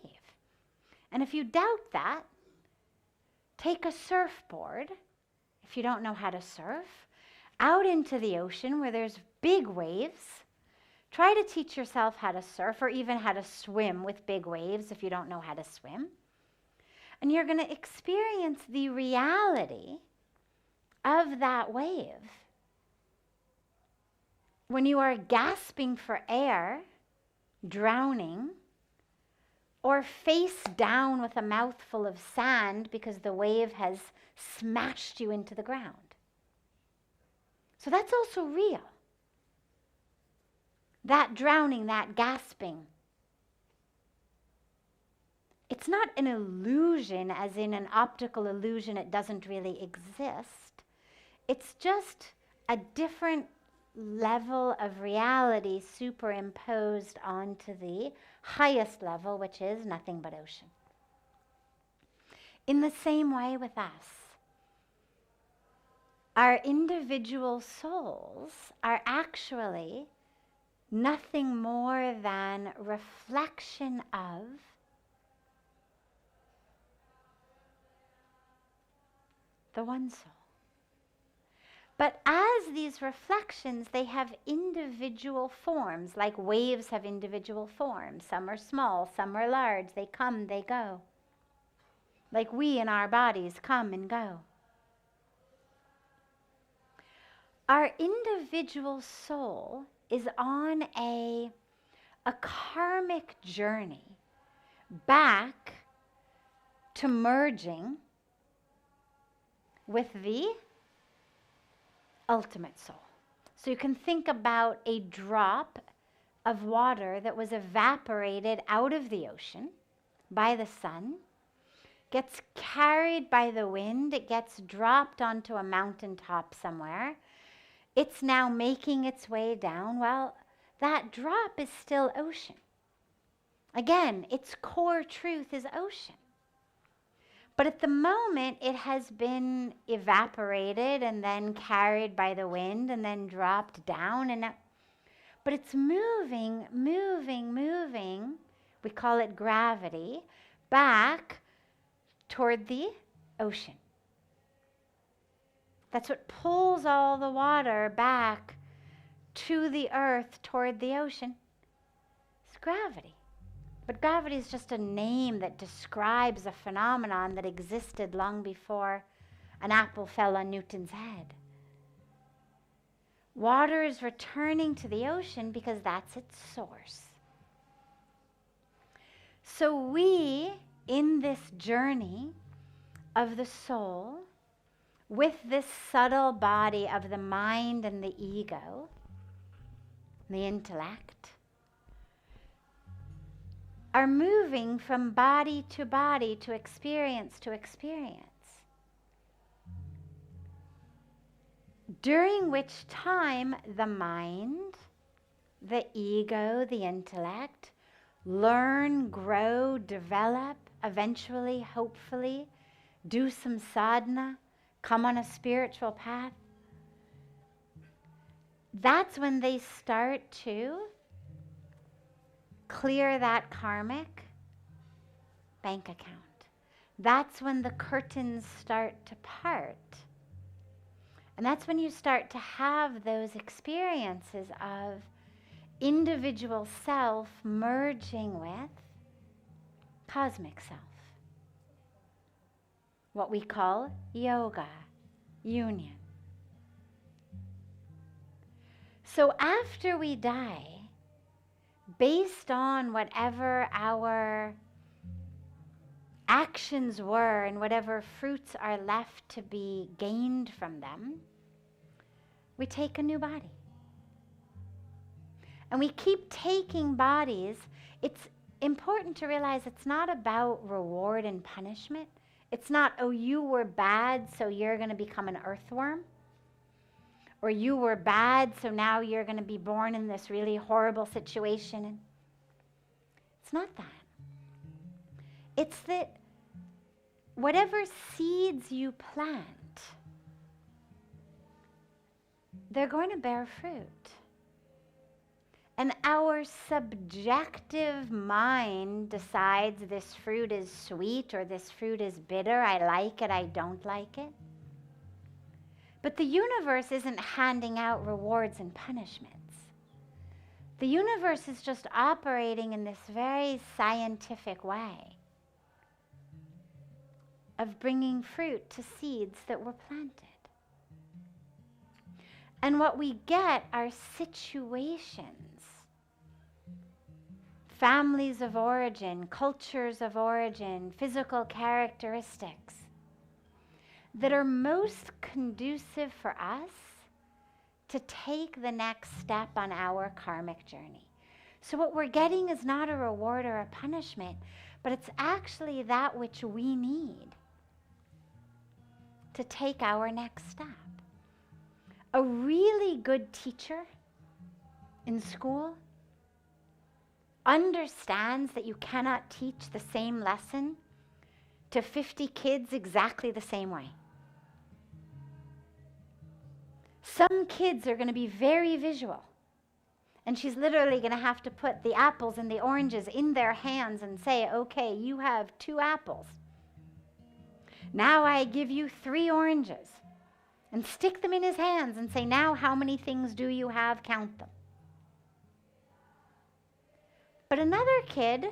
And if you doubt that, take a surfboard, if you don't know how to surf, out into the ocean where there's big waves. Try to teach yourself how to surf or even how to swim with big waves if you don't know how to swim. And you're going to experience the reality of that wave. When you are gasping for air, drowning, or face down with a mouthful of sand because the wave has smashed you into the ground. So that's also real. That drowning, that gasping. It's not an illusion, as in an optical illusion, it doesn't really exist. It's just a different level of reality superimposed onto the highest level, which is nothing but ocean. In the same way with us, our individual souls are actually nothing more than reflection of the one soul. But as these reflections, they have individual forms, like waves have individual forms. Some are small, some are large. They come, they go. Like we in our bodies come and go. Our individual soul is on a a karmic journey back to merging with the ultimate soul. So you can think about a drop of water that was evaporated out of the ocean by the sun, gets carried by the wind, it gets dropped onto a mountaintop somewhere. It's now making its way down. Well, that drop is still ocean. Again, its core truth is ocean. But at the moment, it has been evaporated and then carried by the wind and then dropped down. But it's moving, moving, moving. We call it gravity, back toward the ocean. That's what pulls all the water back to the earth toward the ocean. It's gravity. But gravity is just a name that describes a phenomenon that existed long before an apple fell on Newton's head. Water is returning to the ocean because that's its source. So we, in this journey of the soul, with this subtle body of the mind and the ego, the intellect, are moving from body to body to experience, during which time the mind, the ego, the intellect, learn, grow, develop, eventually, hopefully, do some sadhana, come on a spiritual path. That's when they start to clear that karmic bank account. That's when the curtains start to part. And that's when you start to have those experiences of individual self merging with cosmic self. What we call yoga, union. So after we die, based on whatever our actions were and whatever fruits are left to be gained from them, we take a new body. And we keep taking bodies. It's important to realize it's not about reward and punishment. It's not, oh, you were bad, so you're going to become an earthworm. Or you were bad, so now you're going to be born in this really horrible situation. It's not that. It's that whatever seeds you plant, they're going to bear fruit. And our subjective mind decides this fruit is sweet or this fruit is bitter, I like it, I don't like it. But the universe isn't handing out rewards and punishments. The universe is just operating in this very scientific way of bringing fruit to seeds that were planted. And what we get are situations, families of origin, cultures of origin, physical characteristics that are most conducive for us to take the next step on our karmic journey. So what we're getting is not a reward or a punishment, but it's actually that which we need to take our next step. A really good teacher in school understands that you cannot teach the same lesson to 50 kids exactly the same way. Some kids are going to be very visual, and she's literally going to have to put the apples and the oranges in their hands and say, okay, you have 2 apples. Now I give you 3 oranges, and stick them in his hands and say, now how many things do you have? Count them. But another kid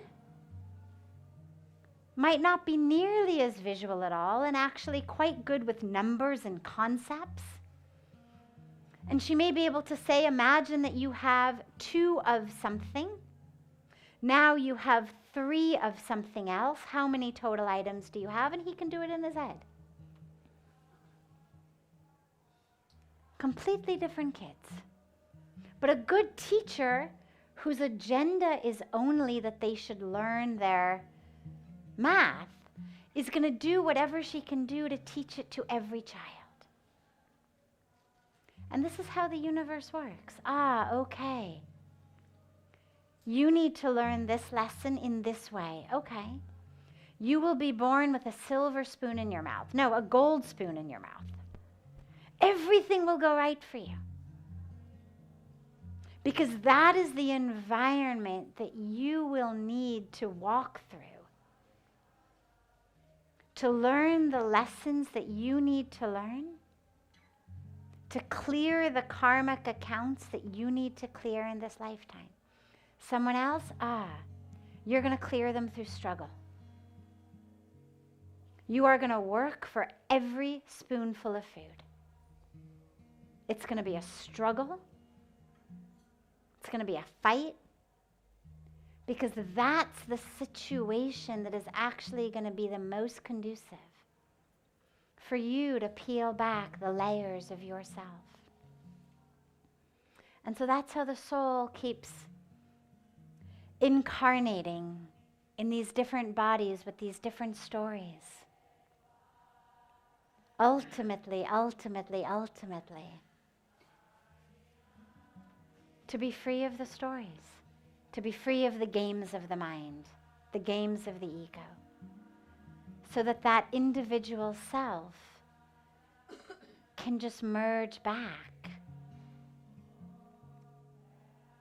might not be nearly as visual at all and actually quite good with numbers and concepts. And she may be able to say, imagine that you have 2 of something Now you have 3 of something else. How many total items do you have? And he can do it in his head. Completely different kids. But a good teacher whose agenda is only that they should learn their math is going to do whatever she can do to teach it to every child. And this is how the universe works. Okay. You need to learn this lesson in this way. Okay. You will be born with a silver spoon in your mouth. No, a gold spoon in your mouth. Everything will go right for you. Because that is the environment that you will need to walk through, to learn the lessons that you need to learn, to clear the karmic accounts that you need to clear in this lifetime. Someone else, you're going to clear them through struggle. You are going to work for every spoonful of food. It's going to be a struggle. It's going to be a fight, because that's the situation that is actually going to be the most conducive for you to peel back the layers of yourself. And so that's how the soul keeps incarnating in these different bodies with these different stories. Ultimately, to be free of the stories, to be free of the games of the mind, the games of the ego, so that that individual self can just merge back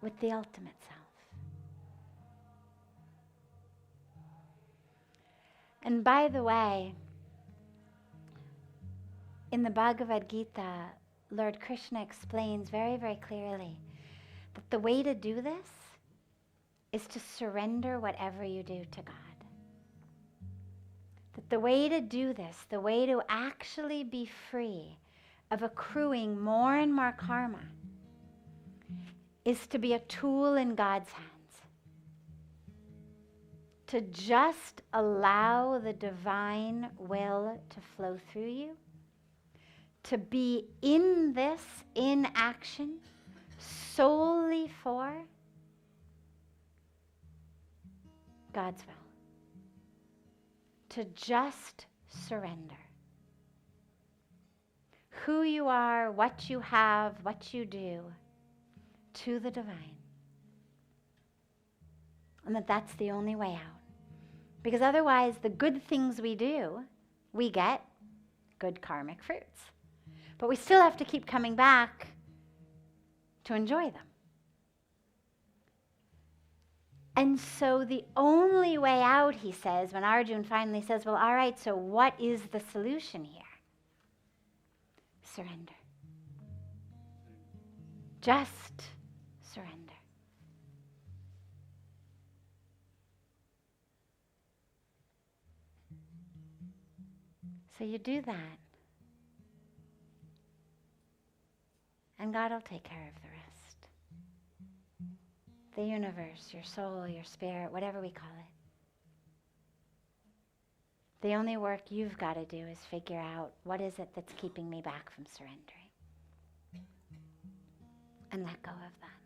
with the ultimate self. And by the way, in the Bhagavad Gita, Lord Krishna explains very, very clearly that the way to do this is to surrender whatever you do to God. That the way to do this, the way to actually be free of accruing more and more karma, is to be a tool in God's hands. To just allow the divine will to flow through you. To be in this, in action, solely for God's will. To just surrender. Who you are, what you have, what you do, to the divine. And that's the only way out. Because otherwise, the good things we do, we get good karmic fruits. But we still have to keep coming back to enjoy them. And so the only way out, he says, when Arjun finally says, well, all right, so what is the solution here? Surrender. Just surrender. So you do that. And God will take care of the rest. The universe, your soul, your spirit, whatever we call it. The only work you've got to do is figure out, what is it that's keeping me back from surrendering? And let go of that.